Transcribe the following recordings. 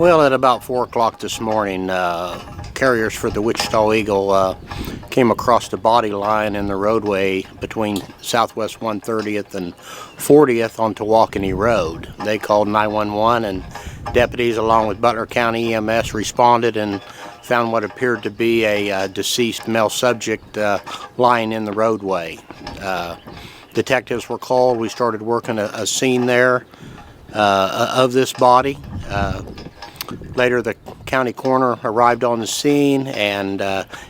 Well, at about 4 o'clock this morning, carriers for the Wichita Eagle came across the body line in the roadway between Southwest 130th and 40th on Tawakoni Road. They called 911, and deputies along with Butler County EMS responded and found what appeared to be a deceased male subject lying in the roadway. Detectives were called. We started working a scene there of this body. Later, the county coroner arrived on the scene and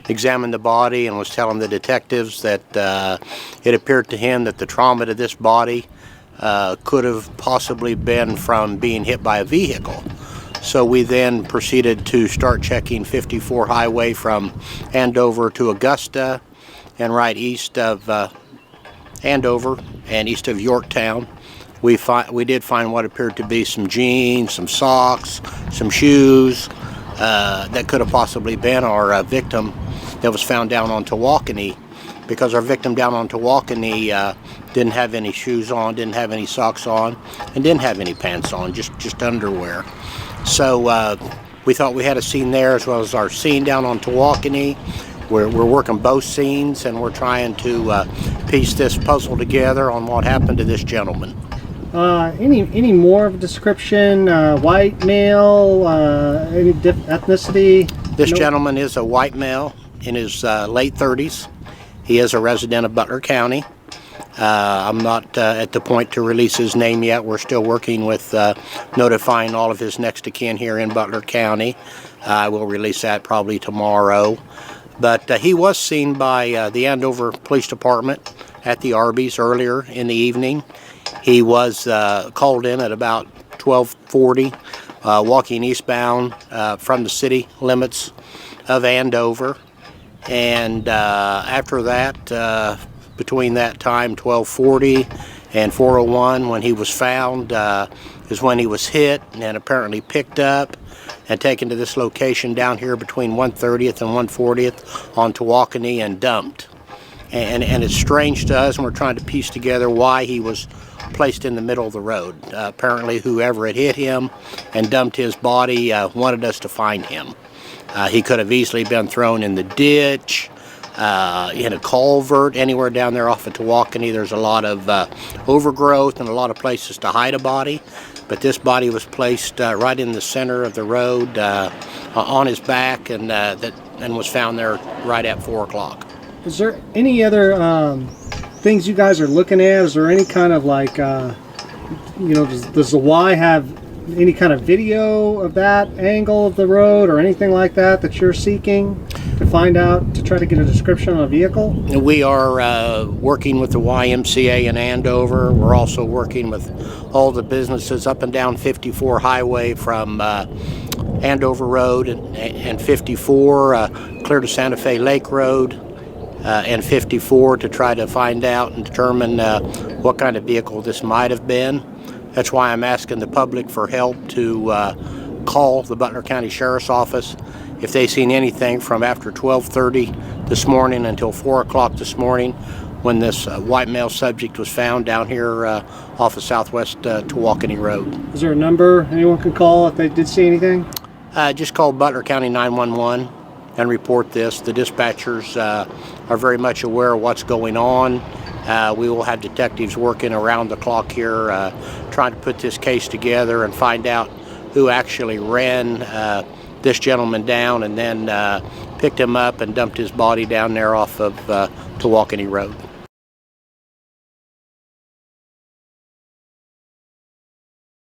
examined the body and was telling the detectives that it appeared to him that the trauma to this body could have possibly been from being hit by a vehicle. So we then proceeded to start checking 54 highway from Andover to Augusta and right east of Andover and east of Yorktown. We did find what appeared to be some jeans, some socks, some shoes that could have possibly been our victim that was found down on Tawakoni, because our victim down on Tawakoni didn't have any shoes on, didn't have any socks on, and didn't have any pants on, just underwear. So we thought we had a scene there as well as our scene down on Tawakoni. We're working both scenes, and we're trying to piece this puzzle together on what happened to this gentleman. Any more of a description? White male, any ethnicity? This gentleman is a white male in his late 30s. He is a resident of Butler County. I'm not at the point to release his name yet. We're still working with notifying all of his next of kin here in Butler County. I will release that probably tomorrow. But he was seen by the Andover Police Department at the Arby's earlier in the evening. He was called in at about 12:40, walking eastbound from the city limits of Andover. And after that, between that time, 12:40 and 4:01, when he was found, is when he was hit and apparently picked up and taken to this location down here between 130th and 140th on Tawakoni and dumped. And it's strange to us, and we're trying to piece together why he was placed in the middle of the road. Apparently whoever had hit him and dumped his body wanted us to find him. He could have easily been thrown in the ditch, in a culvert, anywhere down there off of Tawakoni. There's a lot of overgrowth and a lot of places to hide a body, but this body was placed right in the center of the road on his back, and was found there right at 4 o'clock. Is there any other things you guys are looking at? Is there any kind of like, does the Y have any kind of video of that angle of the road or anything like that you're seeking to find out, to try to get a description on a vehicle? We are working with the YMCA in Andover. We're also working with all the businesses up and down 54 highway from Andover Road and 54 clear to Santa Fe Lake Road and 54 to try to find out and determine what kind of vehicle this might have been. That's why I'm asking the public for help to call the Butler County Sheriff's Office if they've seen anything from after 12:30 this morning until 4 o'clock this morning, when this white male subject was found down here off of Southwest Tawakoni Road. Is there a number anyone can call if they did see anything? Just call Butler County 911 and report this. The dispatchers are very much aware of what's going on. We will have detectives working around the clock here, trying to put this case together and find out who actually ran this gentleman down and then picked him up and dumped his body down there off of Tawakoni Road.